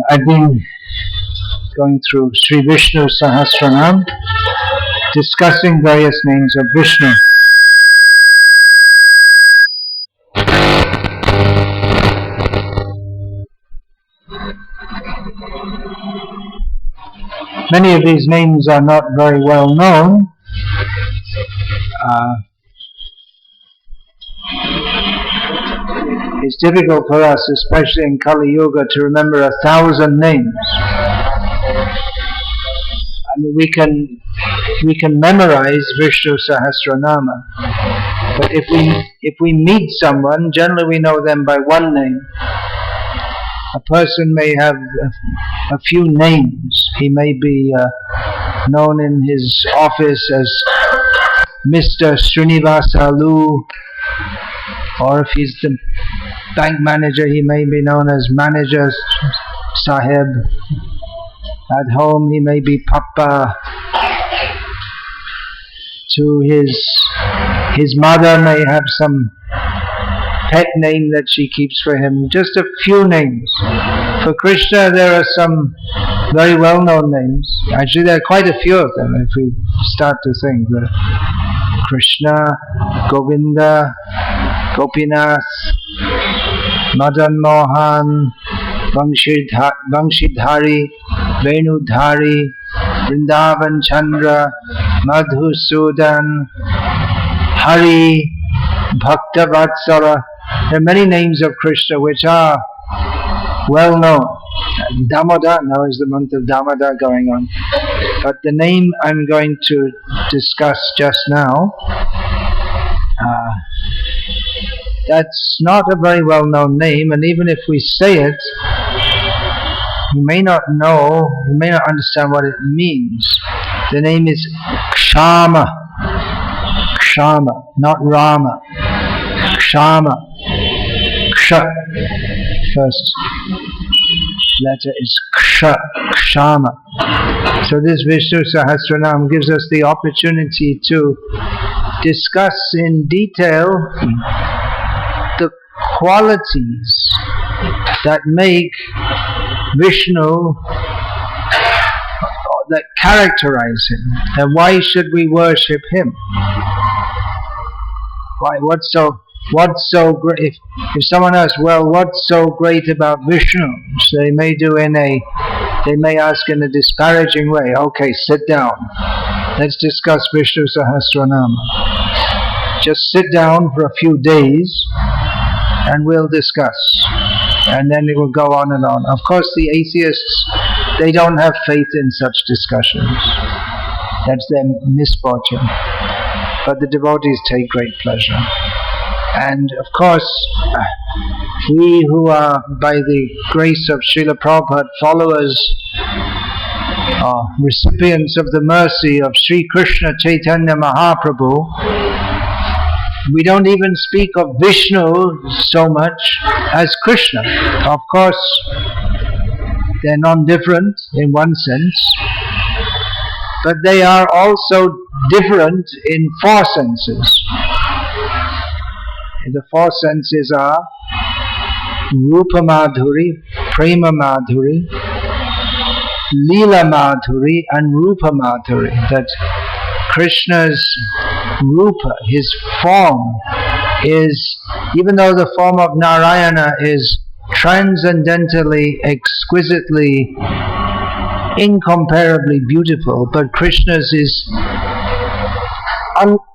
I've been going through Sri Visnu Sahasranama, discussing various names of Vishnu. Many of these names are not very well known. It's difficult for us, especially in Kali Yuga, to remember 1,000 names. I mean, we can memorize Vishnu Sahasranama, but if we meet someone, generally we know them by one name. A person may have a few names. He may be known in his office as Mr. Srinivasalu, or if he's the bank manager, he may be known as Manager Sahib. At home, he may be Papa. To his mother may have some pet name that she keeps for him. Just a few names. For Krishna, there are some very well-known names. Actually, there are quite a few of them if we start to think. Krishna, Govinda, Gopinath, Madan Mohan, Vamshidhari, Venudhari, Vrindavan Chandra, Madhusudan, Hari, Bhaktavatsala. There are many names of Krishna which are well known. Damodar, now is the month of Damodar going on. But the name I'm going to discuss just now, that's not a very well known name, and even if we say it, you may not know, you may not understand what it means. The name is Kshama. Kshama, not Rama. Kshama. Ksha. First letter is Ksha. Kshama. So this Vishnu Sahasranam gives us the opportunity to discuss in detail the qualities that make Vishnu, that characterize him, and why should we worship him? Why? What's so great? If someone asks, well, what's so great about Vishnu? So they may ask in a disparaging way. Okay, sit down. Let's discuss Vishnu Sahasranama. Just sit down for a few days, and we'll discuss. And then it will go on and on. Of course, the atheists, they don't have faith in such discussions. That's their misfortune. But the devotees take great pleasure. And of course, we who are, by the grace of Srila Prabhupada, followers, recipients of the mercy of Sri Krishna Chaitanya Mahaprabhu, we don't even speak of Vishnu so much as Krishna. Of course, they're non-different in one sense, but they are also different in four senses. The four senses are Rupa Madhuri, Prema Madhuri, Leela Madhuri, and Rupa Madhuri. That Krishna's Rupa, his form, is, even though the form of Narayana is transcendently, exquisitely, incomparably beautiful, but Krishna's is,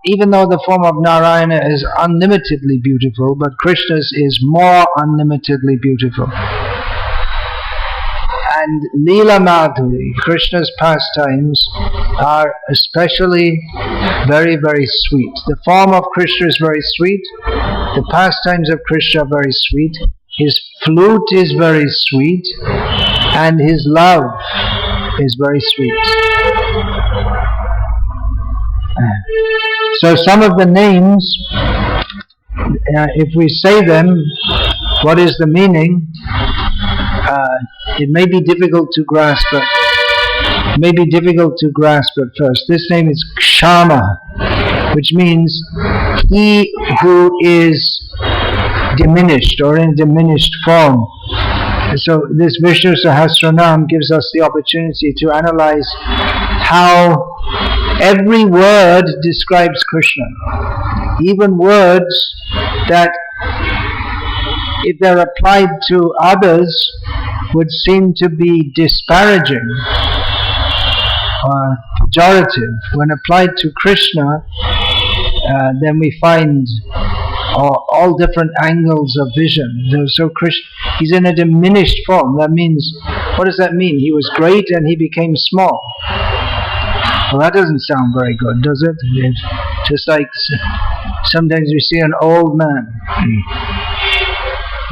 even though the form of Narayana is unlimitedly beautiful, but Krishna's is more unlimitedly beautiful. And Leela Madhuri, Krishna's pastimes, are especially very, very sweet. The form of Krishna is very sweet. The pastimes of Krishna are very sweet. His flute is very sweet. And his love is very sweet. So some of the names, if we say them, what is the meaning? It may be difficult to grasp, but first. This name is Kshama, which means he who is diminished or in diminished form. So this Visnu Sahasranama gives us the opportunity to analyze how every word describes Krishna. Even words that, if they're applied to others, would seem to be disparaging or pejorative. When applied to Krishna, then we find all different angles of vision. So Krishna, he's in a diminished form. That means, what does that mean? He was great and he became small. Well, that doesn't sound very good, does it? It's just like sometimes we see an old man.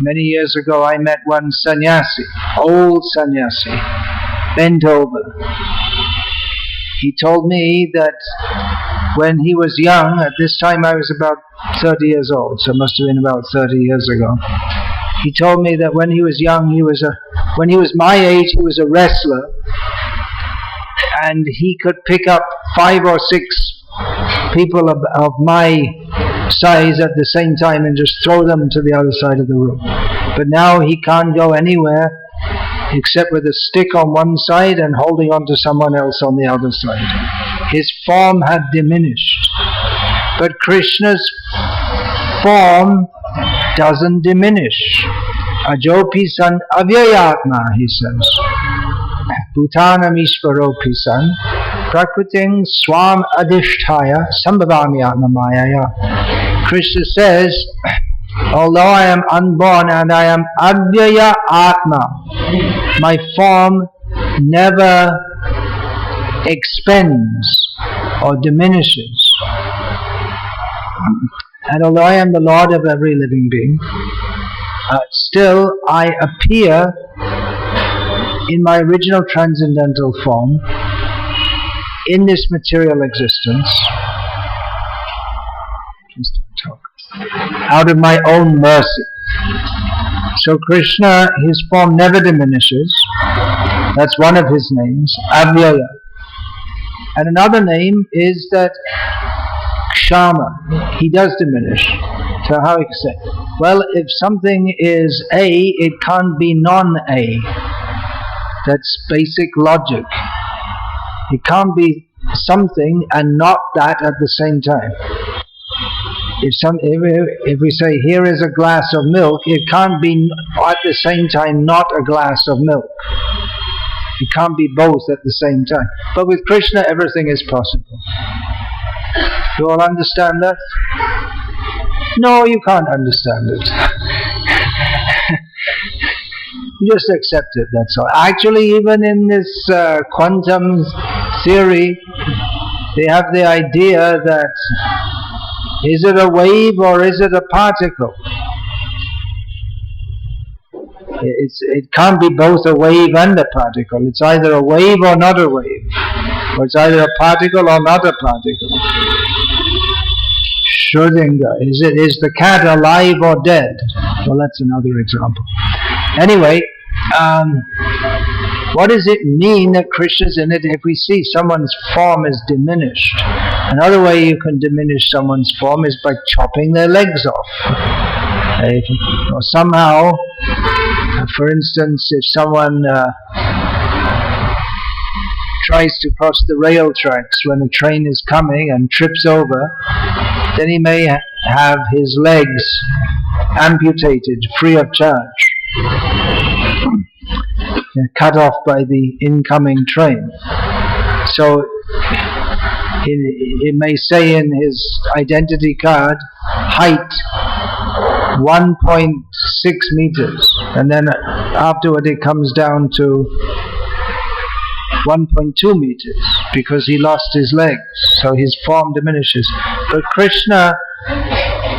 Many years ago I met one sannyasi, old sannyasi, bent over. He told me that when he was young, at this time I was about 30 years old, so it must have been about 30 years ago. He told me that when he was young, when he was my age, he was a wrestler, and he could pick up 5 or 6 people of my size at the same time and just throw them to the other side of the room. But now he can't go anywhere except with a stick on one side and holding on to someone else on the other side. His form had diminished. But Krishna's form doesn't diminish. Ajopi san avyayatma, he says. Bhutanam ishvaropi san prakriting swam adhisthaya sambhavami atmamayaya. Krishna says, although I am unborn and I am avyaya atma, my form never expends or diminishes. And although I am the Lord of every living being, still I appear in my original transcendental form in this material existence, out of my own mercy. So Krishna, his form never diminishes. That's one of his names, Avyaya. And another name is that Kshama, he does diminish. So how you can say? Well, if something is A, it can't be non-A. That's basic logic. It can't be something and not that at the same time. If we say, here is a glass of milk, it can't be at the same time not a glass of milk. It can't be both at the same time. But with Krishna, everything is possible. You all understand that? No, you can't understand it. You just accept it, that's all. Actually, even in this quantum theory, they have the idea that is it a wave or is it a particle? It can't be both a wave and a particle. It's either a wave or not a wave. Or it's either a particle or not a particle. Schrödinger, is the cat alive or dead? Well, that's another example. Anyway, what does it mean that Krishna's in it if we see someone's form is diminished? Another way you can diminish someone's form is by chopping their legs off. Or somehow, for instance, if someone tries to cross the rail tracks when a train is coming and trips over, then he may have his legs amputated free of charge. Cut off by the incoming train. So it may say in his identity card, height 1.6 meters, and then afterward it comes down to 1.2 meters because he lost his legs, so his form diminishes. But Krishna,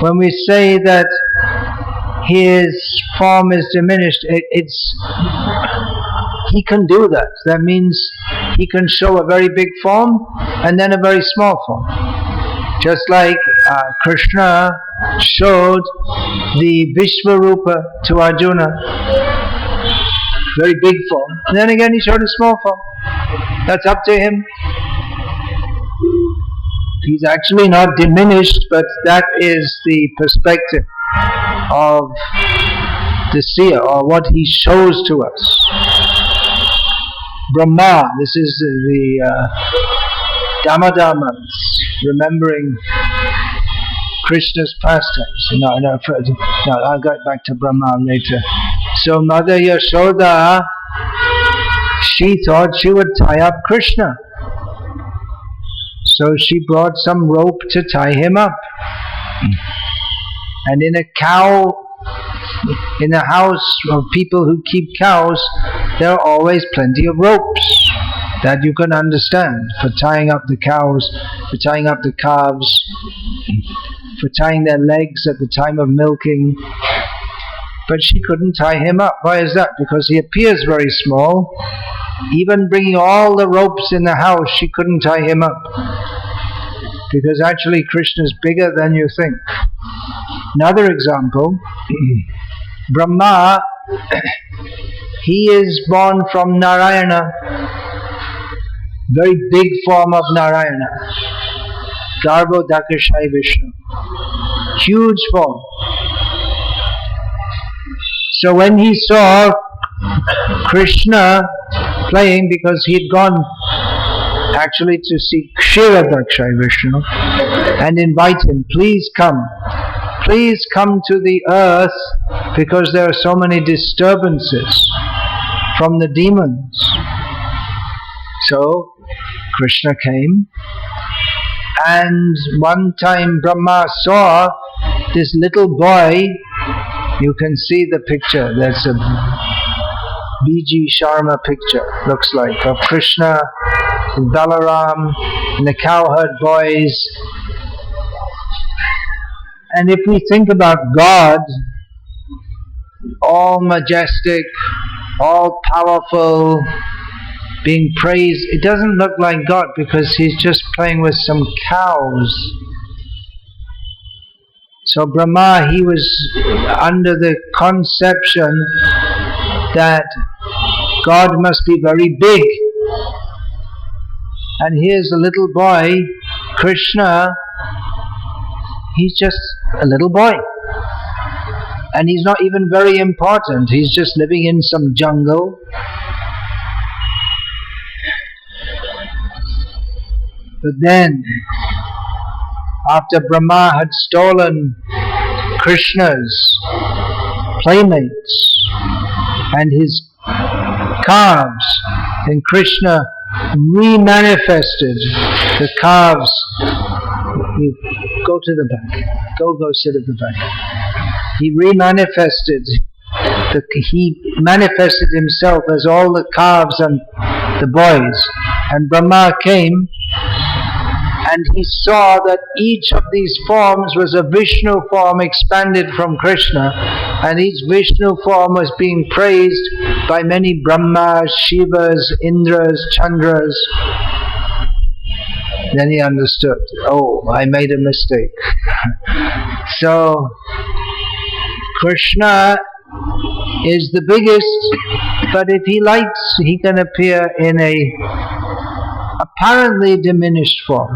when we say that his form is diminished, he can do that. That means he can show a very big form and then a very small form. Just like Krishna showed the Vishvarupa to Arjuna, very big form. And then again he showed a small form. That's up to him. He's actually not diminished, but that is the perspective of the seer, or what he shows to us. Brahma, this is the Damodar months, remembering Krishna's pastimes. No, I'll get back to Brahma later. So Mother Yashoda, she thought she would tie up Krishna. So she brought some rope to tie him up. And in a house of people who keep cows, there are always plenty of ropes that you can understand for tying up the cows, for tying up the calves, for tying their legs at the time of milking. But she couldn't tie him up. Why is that? Because he appears very small. Even bringing all the ropes in the house, she couldn't tie him up. Because actually Krishna is bigger than you think. Another example, Brahma, he is born from Narayana, very big form of Narayana, Garbhodakashai Vishnu, huge form. So when he saw Krishna playing, because he had gone actually to see Kshiradakshai Vishnu and invite him, please come to the earth, because there are so many disturbances from the demons. So Krishna came, and one time Brahma saw this little boy. You can see the picture, there's a B.G. Sharma picture, looks like, of Krishna and Balaram and the cowherd boys. And if we think about God, all majestic, all powerful, being praised, it doesn't look like God, because he's just playing with some cows. So Brahma, he was under the conception that God must be very big. And here's a little boy, Krishna, he's just a little boy. And he's not even very important, he's just living in some jungle. But then, after Brahma had stolen Krishna's playmates and his calves, then Krishna remanifested the calves. You go to the back. Go sit at the back. He manifested himself as all the calves and the boys. And Brahma came, and he saw that each of these forms was a Vishnu form expanded from Krishna, and each Vishnu form was being praised by many Brahmas, Shivas, Indras, Chandras. Then he understood, oh, I made a mistake. So, Krishna is the biggest, but if he likes, he can appear in a apparently diminished form.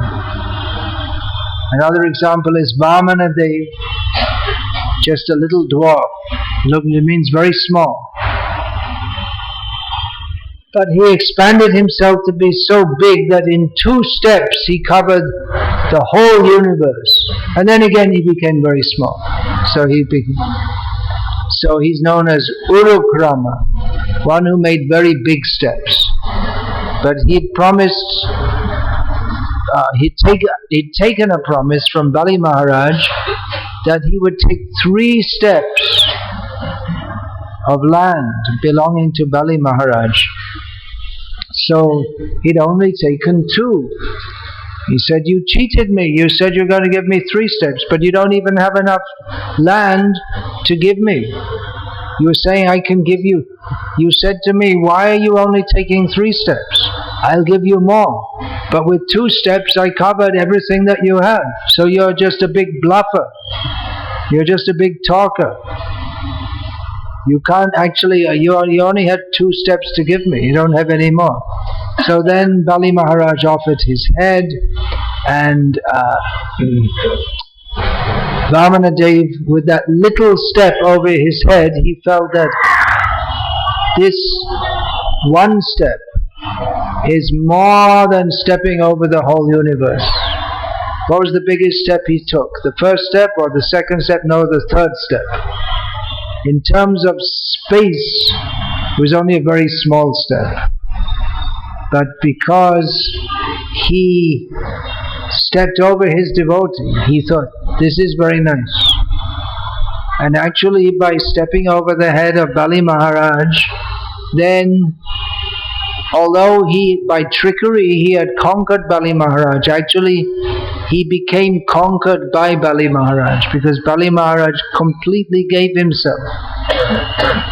Another example is Vamanadev, just a little dwarf. Look, it means very small. But he expanded himself to be so big that in 2 steps he covered the whole universe. And then again he became very small. So he's known as Urukrama, one who made very big steps. But he'd promised, he'd taken a promise from Bali Maharaj that he would take 3 steps of land belonging to Bali Maharaj. So he'd only taken 2. He said, you cheated me. You said you're going to give me 3 steps, but you don't even have enough land to give me. You were saying I can give you. You said to me, why are you only taking 3 steps? I'll give you more. But with 2 steps I covered everything that you have. So you're just a big bluffer. You're just a big talker. You can't actually, you only had 2 steps to give me. You don't have any more. So then Bali Maharaj offered his head, and Vamana Dev, with that little step over his head, he felt that this one step is more than stepping over the whole universe. What was the biggest step he took? The first step or the second step? No, the third step. In terms of space, it was only a very small step. But because he stepped over his devotee, he thought, this is very nice. And actually, by stepping over the head of Bali Maharaj, then, although by trickery he had conquered Bali Maharaj, actually he became conquered by Bali Maharaj, because Bali Maharaj completely gave himself.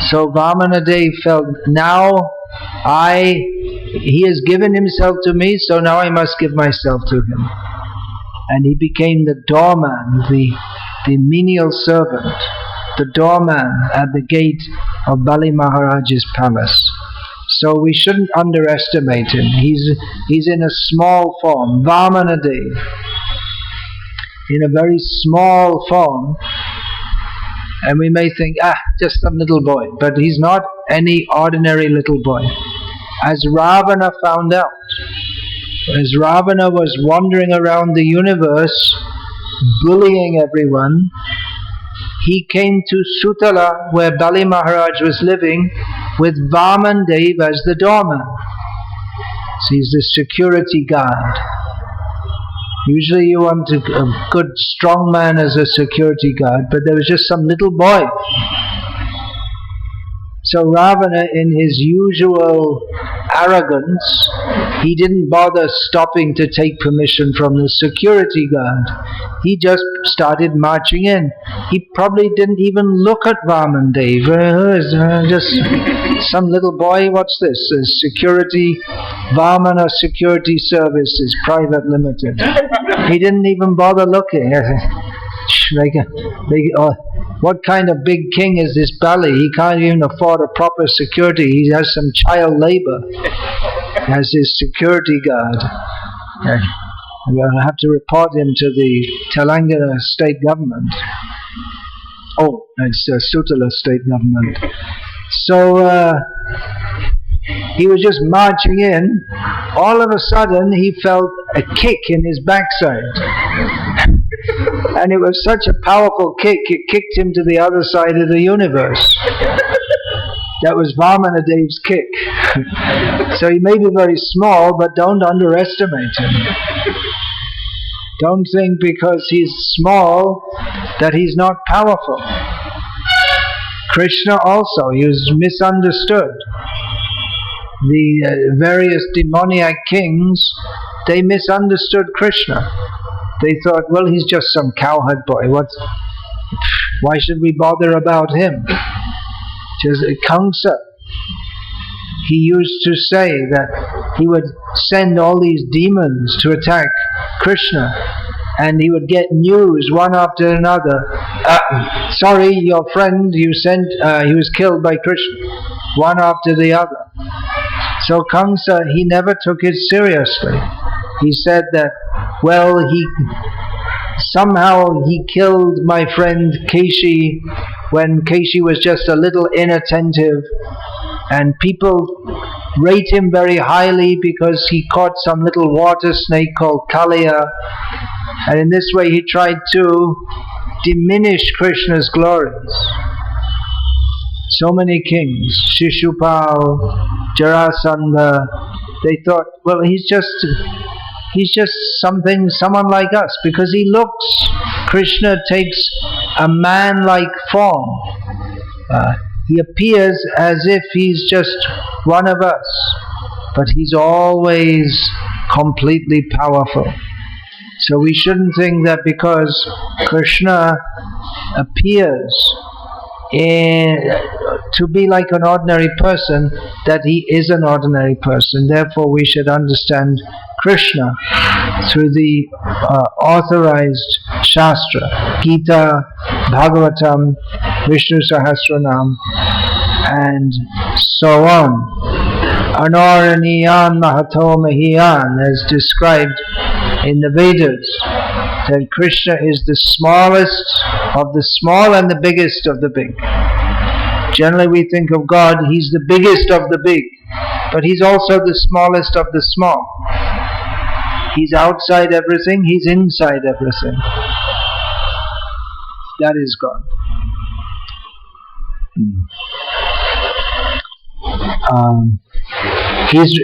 So Vamana Dev felt, now he has given himself to me, so now I must give myself to him. And he became the doorman, the menial servant, the doorman at the gate of Bali Maharaj's palace. So we shouldn't underestimate him. He's in a small form, Vamana Dev, in a very small form. And we may think, just some little boy. But he's not any ordinary little boy. As Ravana found out, as Ravana was wandering around the universe, bullying everyone, he came to Sutala, where Bali Maharaj was living, with Vaman Dev as the doorman. So he's the security guard. Usually you want a good strong man as a security guard, but there was just some little boy. So Ravana, in his usual arrogance, he didn't bother stopping to take permission from the security guard. He just started marching in. He probably didn't even look at Vaman Dev. Just some little boy, what's this? Security, Vamana Security Services, Private Limited. He didn't even bother looking. What kind of big king is this Bali? He can't even afford a proper security. He has some child labor as his security guard. I'm going to have to report him to the Telangana state government. Oh, it's Sutala state government. So he was just marching in. All of a sudden he felt a kick in his backside. And it was such a powerful kick, it kicked him to the other side of the universe. That was Vamana Dev's kick. So he may be very small, but don't underestimate him. Don't think because he's small that he's not powerful. Krishna also, he was misunderstood. The various demoniac kings, they misunderstood Krishna. They thought, well, he's just some cowherd boy. Why should we bother about him? Just Kamsa, he used to say that he would send all these demons to attack Krishna, and he would get news one after another. Sorry, your friend you sent, he was killed by Krishna, one after the other. So Kamsa, he never took it seriously. He said that, well, somehow he killed my friend Keshi when Keshi was just a little inattentive, and people rate him very highly because he caught some little water snake called Kalia, and in this way he tried to diminish Krishna's glories. So many kings, Shishupal, Jarasandha, they thought, well, he's just someone like us, because he looks, Krishna takes a man-like form. He appears as if he's just one of us, but he's always completely powerful. So we shouldn't think that because Krishna appears to be like an ordinary person, that he is an ordinary person. Therefore we should understand Krishna through the authorized Shastra, Gita, Bhagavatam, Visnu Sahasranama, and so on. Anoraniyan Mahato Mahiyan, as described in the Vedas. that Krishna is the smallest of the small and the biggest of the big. Generally we think of God, He's the biggest of the big, but He's also the smallest of the small. He's outside everything, He's inside everything. That is God. He's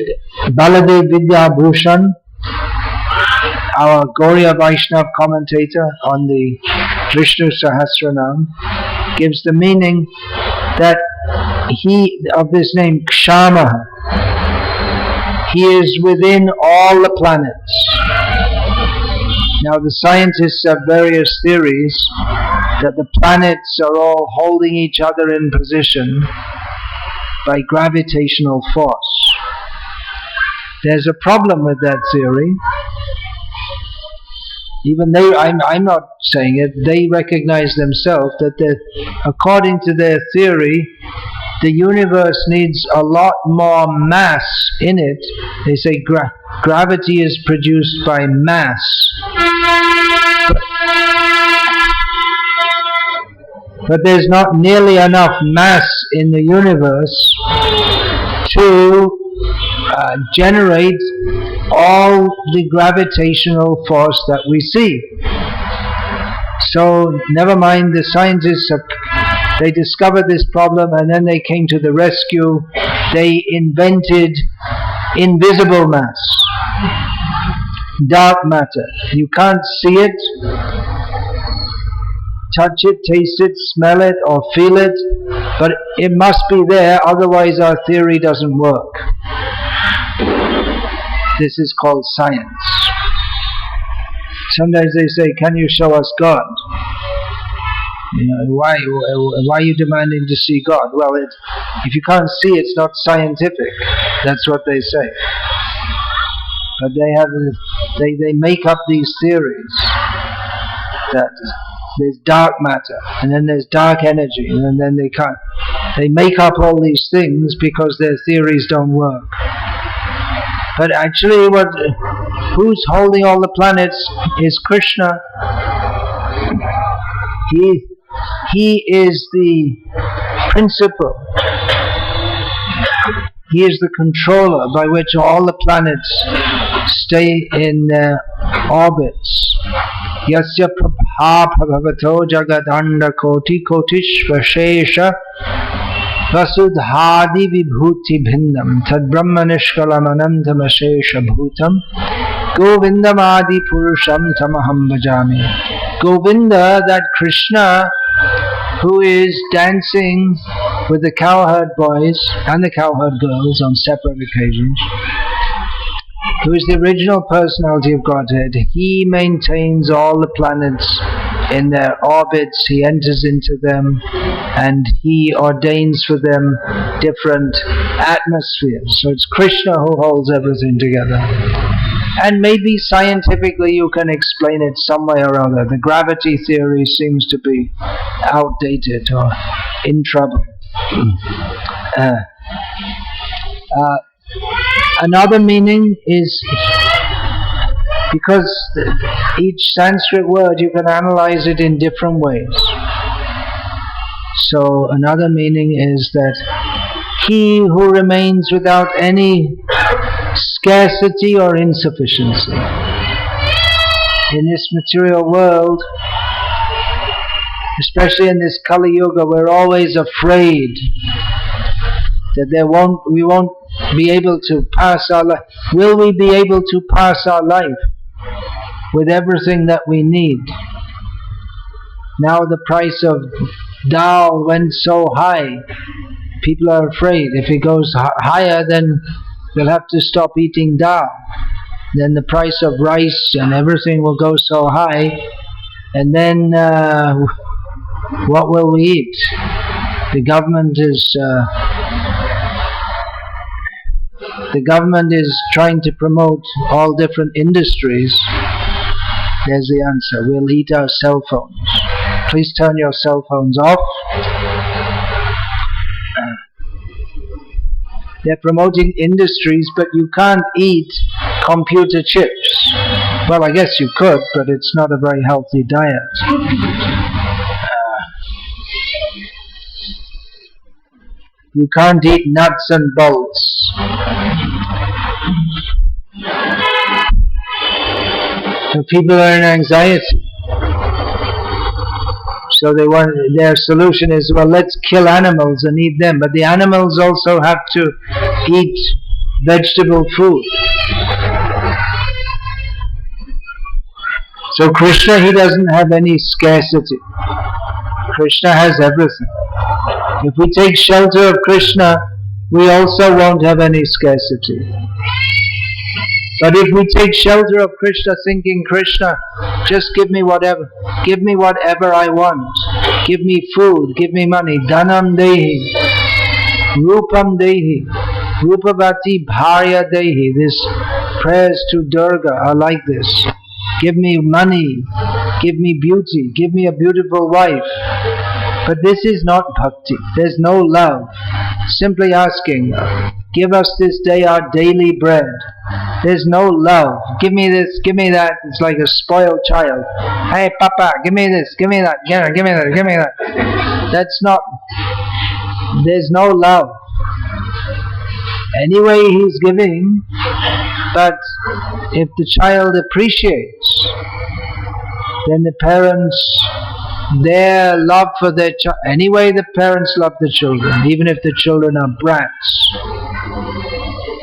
Baladev Vidya Bhushan, our Gauriya Vaishnava commentator on the Visnu Sahasranama, gives the meaning that he, of this name Kshama, he is within all the planets. Now the scientists have various theories that the planets are all holding each other in position by gravitational force. There's a problem with that theory. Even they, I'm not saying it, they recognize themselves that according to their theory, the universe needs a lot more mass in it. They say gravity is produced by mass. But there's not nearly enough mass in the universe to generate all the gravitational force that we see. So never mind, the scientists they discovered this problem and then they came to the rescue. They invented invisible mass, dark matter. You can't see it, touch it, taste it, smell it or feel it, but it must be there, otherwise our theory doesn't work. This is called science. Sometimes they say, can you show us God? You know, why are you demanding to see God? Well, if you can't see, it's not scientific. That's what they say. But they make up these theories that there's dark matter, and then there's dark energy, and then they make up all these things because their theories don't work. But actually who's holding all the planets is Krishna. He is the principle. He is the controller by which all the planets stay in their orbits. Yasya prabha bhavato jagadanda koti kotishvashesha vasudhadi vibhuti bhindam tad brahma nishkalam anantam ashesha bhutam govindam adi purusham tamaham bhajami. Govinda, that Krishna who is dancing with the cowherd boys and the cowherd girls on separate occasions, who is the original personality of Godhead, he maintains all the planets in their orbits, he enters into them, and he ordains for them different atmospheres. So it's Krishna who holds everything together. And maybe scientifically you can explain it some way or other. The gravity theory seems to be outdated or in trouble. Another meaning is, because each Sanskrit word you can analyze it in different ways. So another meaning is that he who remains without any scarcity or insufficiency. In this material world, especially in this Kali Yuga, we're always afraid that we won't be able to pass our life. Will we be able to pass our life with everything that we need? Now the price of dal went so high, people are afraid. If it goes higher, then we'll have to stop eating dal. Then the price of rice and everything will go so high, and then what will we eat? The government is trying to promote all different industries. There's the answer. We'll eat our cell phones. Please turn your cell phones off. They're promoting industries, but you can't eat computer chips. Well, I guess you could, but it's not a very healthy diet. You can't eat nuts and bolts. So people are in anxiety. So their solution is, well, let's kill animals and eat them. But the animals also have to eat vegetable food. So Krishna, he doesn't have any scarcity. Krishna has everything. If we take shelter of Krishna, we also won't have any scarcity. But if we take shelter of Krishna, thinking, Krishna, just give me whatever I want. Give me food, give me money. Dhanam dehi, rupam dehi, rupavati bharya dehi. These prayers to Durga are like this. Give me money, give me beauty, give me a beautiful wife. But this is not bhakti. There's no love. Simply asking, give us this day our daily bread. There's no love. Give me this, give me that. It's like a spoiled child. Hey, Papa, give me this, give me that, give me that, give me that. That's not. There's no love. Anyway, he's giving, but if the child appreciates, then the parents, their love for their child, anyway the parents love the children, even if the children are brats.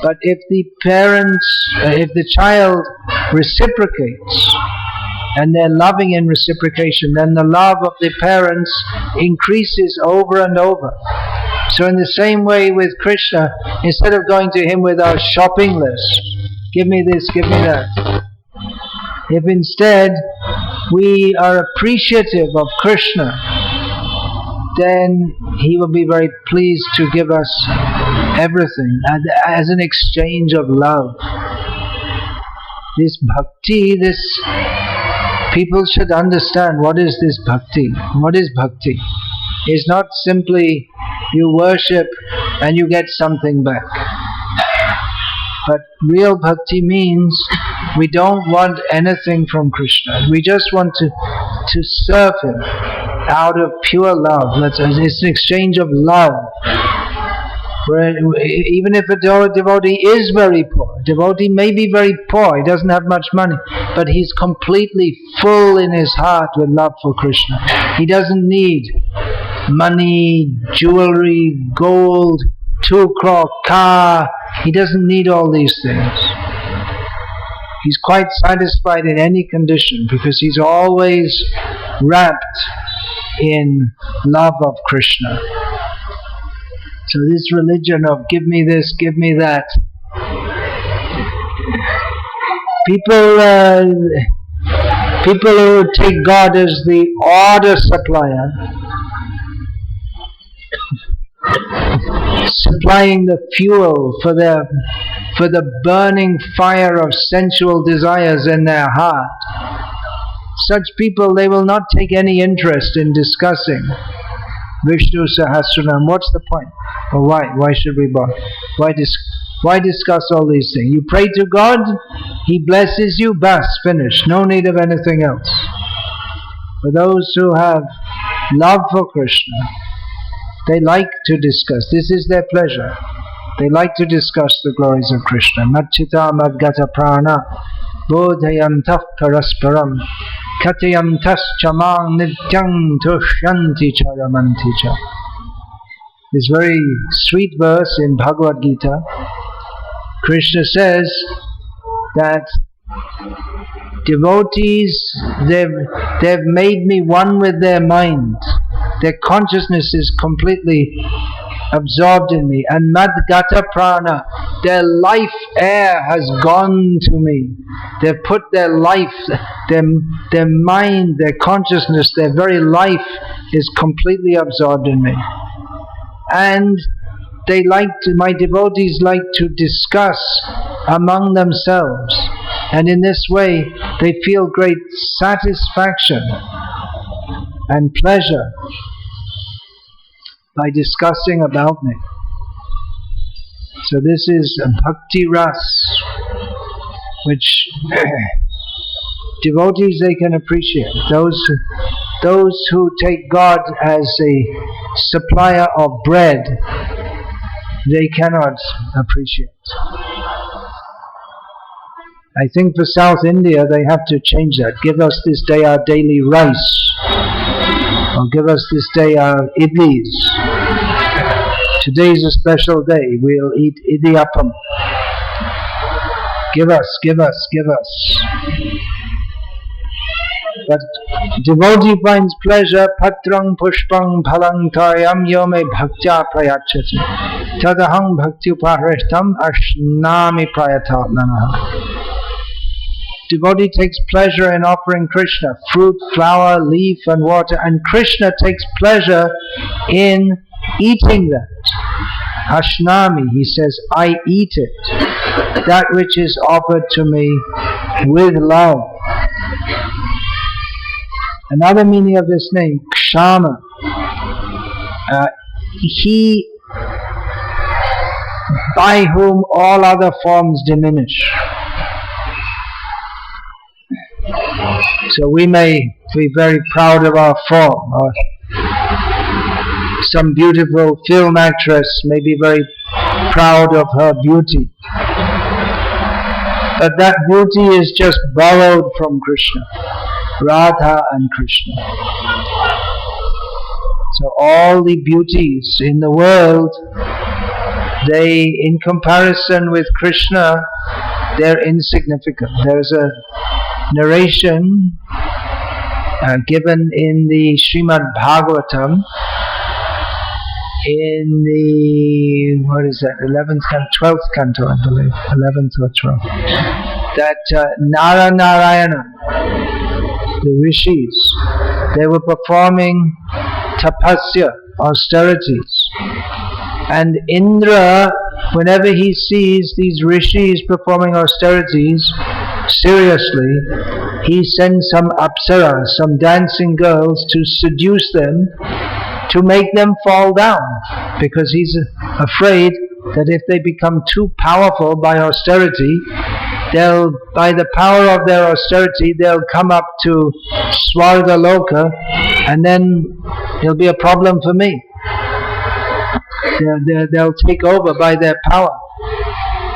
But if the child reciprocates, and they're loving in reciprocation, then the love of the parents increases over and over. So in the same way with Krishna, instead of going to him with our shopping list, give me this, give me that. If instead we are appreciative of Krishna, then he will be very pleased to give us everything as an exchange of love. This bhakti, people should understand, what is this bhakti? What is bhakti? It's not simply you worship and you get something back. But real bhakti means we don't want anything from Krishna. We just want to serve him out of pure love. It's an exchange of love. Where even if a devotee is very poor, devotee may be very poor, he doesn't have much money, but he's completely full in his heart with love for Krishna. He doesn't need money, jewelry, gold, 2 crore car. He doesn't need all these things. He's quite satisfied in any condition because he's always wrapped in love of Krishna. So this religion of give me this, give me that. People who take God as the order supplier, supplying the fuel for the burning fire of sensual desires in their heart. Such people, they will not take any interest in discussing Visnu Sahasranama. What's the point? Or why? Why should we bother? Why discuss all these things? You pray to God, He blesses you, bas, finish. No need of anything else. For those who have love for Krishna, they like to discuss. This is their pleasure. They like to discuss the glories of Krishna. Madchita madgata prana bodhayantah parasparam kathayantas chamang nityang tushyanti charamanti cha. This very sweet verse in Bhagavad Gita, Krishna says that devotees, they've made me one with their mind. Their consciousness is completely absorbed in me. And madgata prana, their life air has gone to me. They've put their life, their mind, their consciousness, their very life is completely absorbed in me. And my devotees like to discuss among themselves. And in this way, they feel great satisfaction and pleasure by discussing about me. So this is a bhakti ras. which devotees they can appreciate. Those who take God as a supplier of bread, they cannot appreciate. I think for South India they have to change that. Give us this day our daily rice, or give us this day our idlis. Today's a special day, we'll eat idiyappam. Give us, give us, give us. But devotee finds pleasure, patrang pushpang phalang tayam yome bhaktya prayachati tadahang bhakti uparishtam ashnami prayatatmana. Devotee takes pleasure in offering Krishna fruit, flower, leaf and water, and Krishna takes pleasure in eating that. Ashnami, he says, I eat it, that which is offered to me with love. Another meaning of this name, Kshama, he by whom all other forms diminish. So we may be very proud of our form, or some beautiful film actress may be very proud of her beauty. But that beauty is just borrowed from Krishna, Radha and Krishna. So all the beauties in the world, they, in comparison with Krishna, they're insignificant. There's a narration given in the Srimad Bhagavatam in the, 12th canto, I believe, 11th or 12th, that Narayana, the rishis, they were performing tapasya, austerities, and Indra, whenever he sees these rishis performing austerities seriously, he sends some apsaras, some dancing girls, to seduce them, to make them fall down, because he's afraid that if they become too powerful by austerity, by the power of their austerity, they'll come up to Swarga Loka, and then it'll be a problem for me. They'll take over by their power.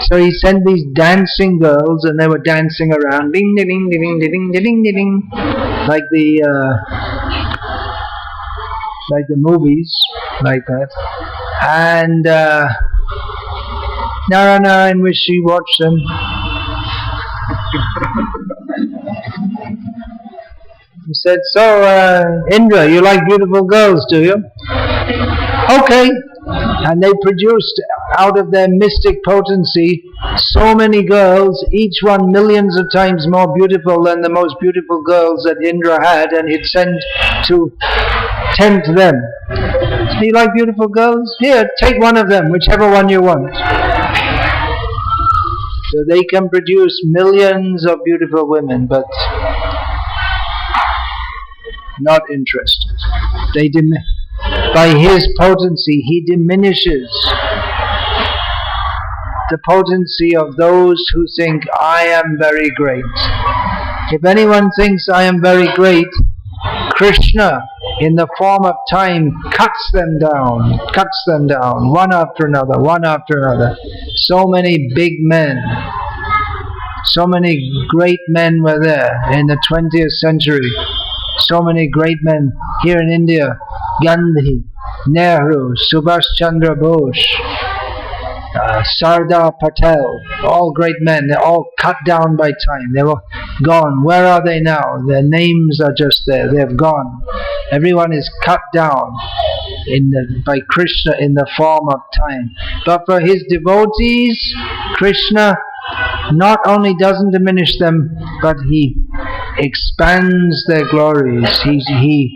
So he sent these dancing girls, and they were dancing around, ding ding ding ding ding ding ding ding, like the movies, like that. And Narayana wished he watched them. He said, so Indra, you like beautiful girls, do you? Okay. And they produced, out of their mystic potency, so many girls, each one millions of times more beautiful than the most beautiful girls that Indra had, and he'd send to tempt them. Do you like beautiful girls? Here, take one of them, whichever one you want. So they can produce millions of beautiful women, but not interested. By his potency, he diminishes the potency of those who think, I am very great. If anyone thinks I am very great, Krishna, in the form of time, cuts them down, one after another, one after another. So many big men, so many great men were there in the 20th century. So many great men here in India, Gandhi, Nehru, Subhash Chandra Bose, Sardar Patel, all great men. They're all cut down by time. They were gone. Where are they now? Their names are just there. They've gone. Everyone is cut down by Krishna in the form of time. But for his devotees, Krishna not only doesn't diminish them, but he expands their glories. He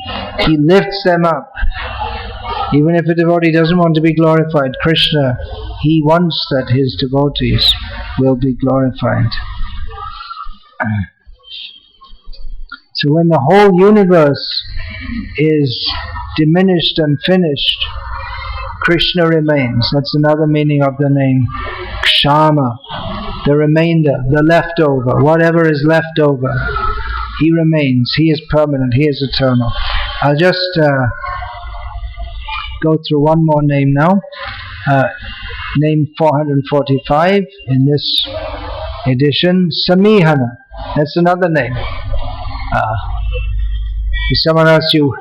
lifts them up. Even if a devotee doesn't want to be glorified, Krishna, he wants that his devotees will be glorified. So when the whole universe is diminished and finished, Krishna remains. That's another meaning of the name Kshama. the remainder, the leftover, whatever is left over, He remains. He is permanent. He is eternal. I'll just go through one more name now. Name 445 in this edition, Samihana. That's another name. If someone asks you,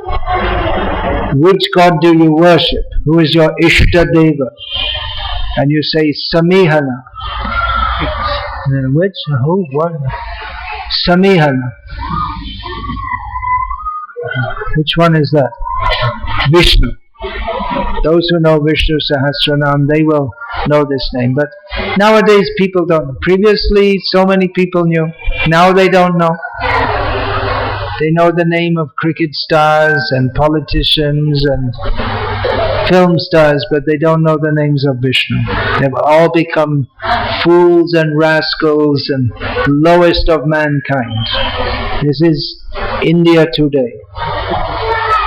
which God do you worship? Who is your Ishta Deva? And you say Samihana. Then which? Who? What? Samihana. Which one is that? Vishnu. Those who know Visnu Sahasranama, they will know this name. But nowadays people don't know. Previously so many people knew. Now they don't know. They know the name of cricket stars and politicians and film stars, but they don't know the names of Vishnu. They've all become fools and rascals and lowest of mankind. This is India Today.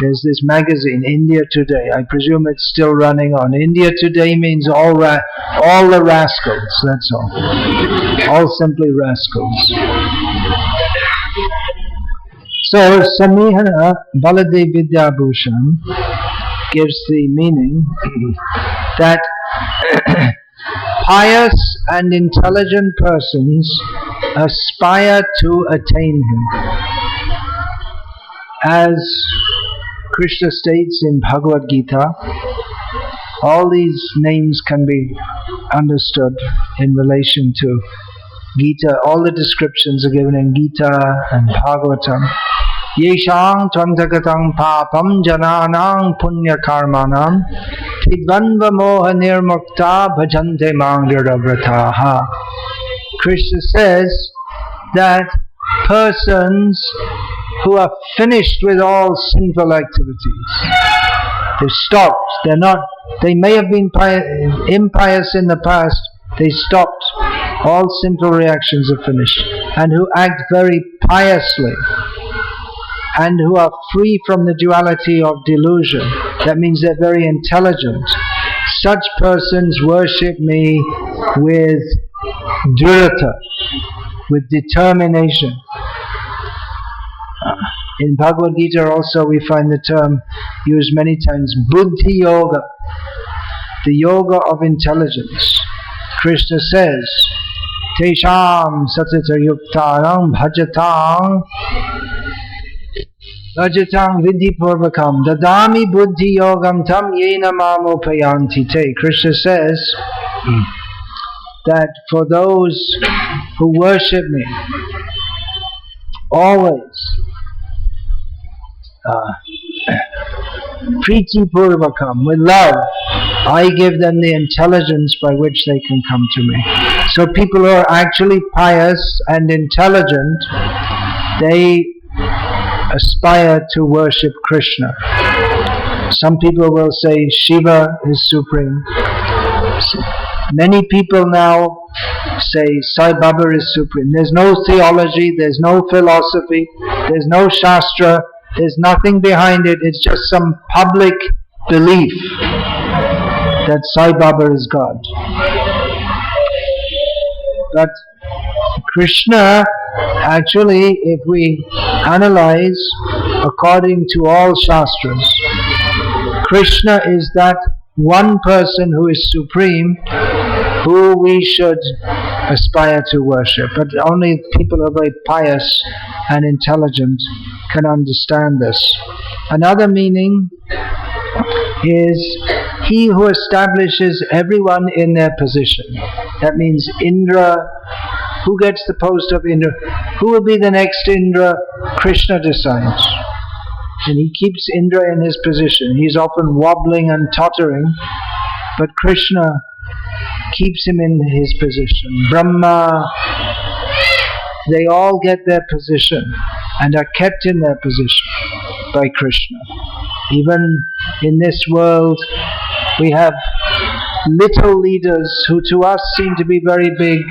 There's this magazine, India Today. I presume it's still running on. India Today means all the rascals, that's all. All simply rascals. So, Samihana Baladev Vidyabhushan gives the meaning that pious and intelligent persons aspire to attain Him. As Krishna states in Bhagavad Gita, all these names can be understood in relation to Gita. All the descriptions are given in Gita and Bhagavatam. Yeshang tvantagatam papam jananang punya karmanam tidvanva moha nirmukta bhajante mangyaravrataha. Krishna says that persons who are finished with all sinful activities, they've stopped, they may have been impious in the past, they stopped, all sinful reactions are finished, and who act very piously, and who are free from the duality of delusion. That means they're very intelligent. Such persons worship me with dhrita, with determination. In Bhagavad Gita also we find the term used many times, Buddhi Yoga, the yoga of intelligence. Krishna says, Tesham satata yuktanam bhajatang vidhi purvakam dadami buddhi yogam tam yena mamopayanti te. Krishna says that for those who worship me always, Priti Purvakam, with love, I give them the intelligence by which they can come to me. So people who are actually pious and intelligent, they aspire to worship Krishna. Some people will say Shiva is supreme. Many people now say Sai Baba is supreme. There's no theology, there's no philosophy, there's no shastra, there's nothing behind it. It's just some public belief that Sai Baba is God. But Krishna, actually, if we analyze according to all shastras, Krishna is that one person who is supreme, who we should aspire to worship. But only people who are very pious and intelligent can understand this. Another meaning is he who establishes everyone in their position. That means Indra. Who gets the post of Indra? Who will be the next Indra? Krishna decides. And he keeps Indra in his position. He's often wobbling and tottering, but Krishna keeps him in his position. Brahma, they all get their position and are kept in their position by Krishna. Even in this world, we have little leaders who to us seem to be very big.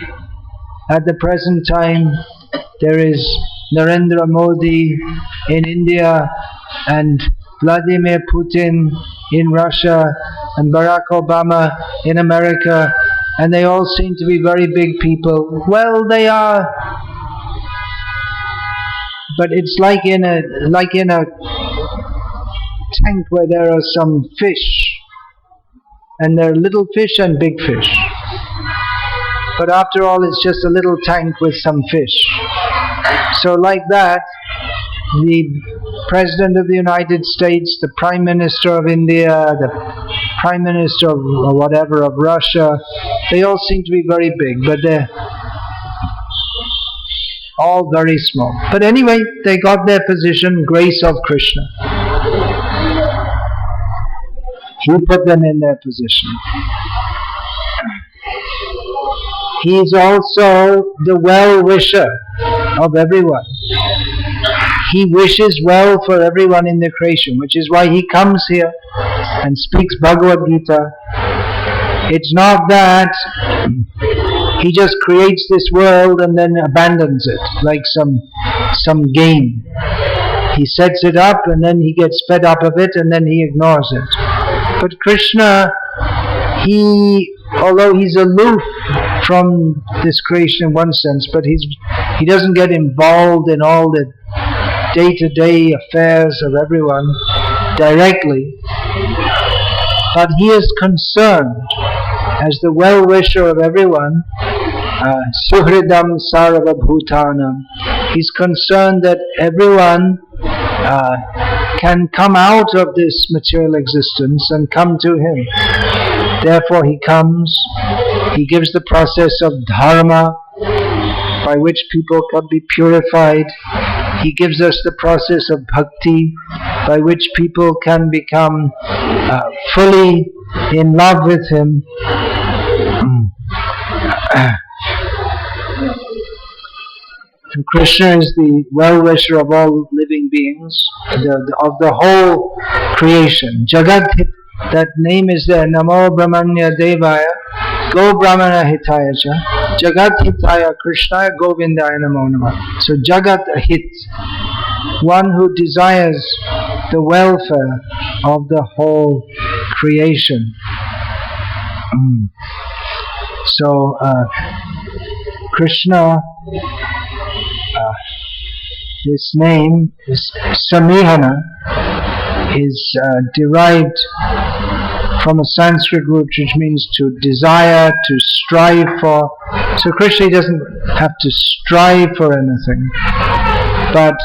At the present time, there is Narendra Modi in India and Vladimir Putin in Russia and Barack Obama in America and they all seem to be very big people. Well, they are, but it's like in a tank where there are some fish, and there are little fish and big fish. But after all, it's just a little tank with some fish. So like that, the President of the United States, the Prime Minister of India, the Prime Minister of whatever, of Russia, they all seem to be very big, but they're all very small. But anyway, they got their position, grace of Krishna. He put them in their position. He is also the well-wisher of everyone. He wishes well for everyone in the creation, which is why he comes here and speaks Bhagavad Gita. It's not that he just creates this world and then abandons it like some game. He sets it up and then he gets fed up of it and then he ignores it. But Krishna, although he's aloof from this creation in one sense, but he doesn't get involved in all the day-to-day affairs of everyone directly, but he is concerned as the well-wisher of everyone, Suhridam Sarva Bhutanam. He's concerned that everyone can come out of this material existence and come to him. Therefore he comes, he gives the process of dharma by which people can be purified. He gives us the process of bhakti by which people can become fully in love with him. And Krishna is the well-wisher of all living beings, of the whole creation. Jagat, that name is there. Namo Brahmanya Devaya, Go Brahmana Hitaya Cha, Jagat Hitaya Krishnaya Govindaya Namo Namah. So Jagat Hit, one who desires the welfare of the whole creation. So Krishna, his name is Samihana, is derived from a Sanskrit root which means to desire, to strive for. So Krishna doesn't have to strive for anything, but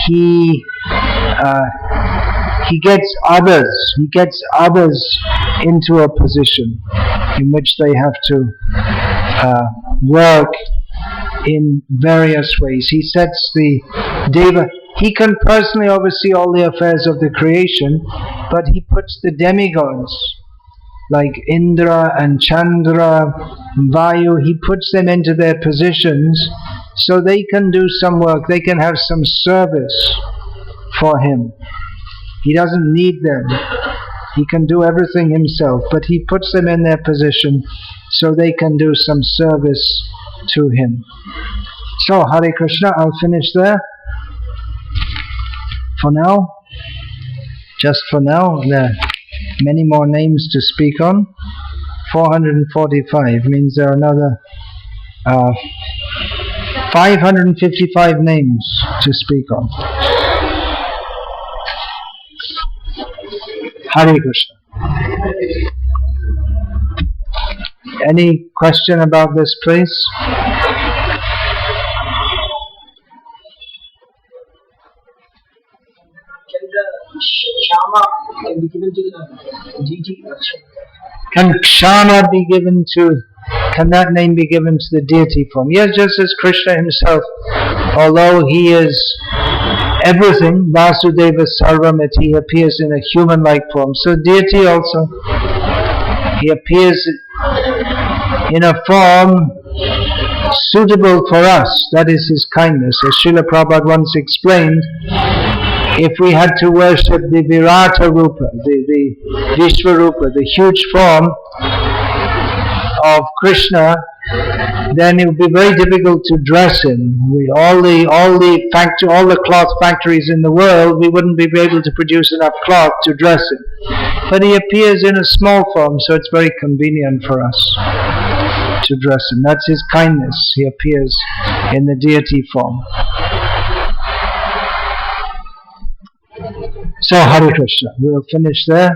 he gets others into a position in which they have to work in various ways. He sets the Deva. He can personally oversee all the affairs of the creation, but he puts the demigods like Indra and Chandra, Vayu, he puts them into their positions so they can do some work, they can have some service for him. He doesn't need them. He can do everything himself, but he puts them in their position so they can do some service to him. So, Hare Krishna, I'll finish there. For now, just for now, there are many more names to speak on. 445 means there are another 555 names to speak on. Hare Krishna. Any question about this place? Can be given to the deity? Can Kshama be given to, can that name be given to the deity form? Yes, just as Krishna himself, although he is everything, Vasudeva Sarvamiti, he appears in a human-like form. So deity also, he appears in a form suitable for us. That is his kindness. As Srila Prabhupada once explained, if we had to worship the Virata Rupa, the Vishwarupa, the huge form of Krishna, then it would be very difficult to dress him. All the cloth factories in the world, we wouldn't be able to produce enough cloth to dress him. But he appears in a small form, so it's very convenient for us. to dress him. That's his kindness. He appears in the deity form. So Hare Krishna. We'll finish there.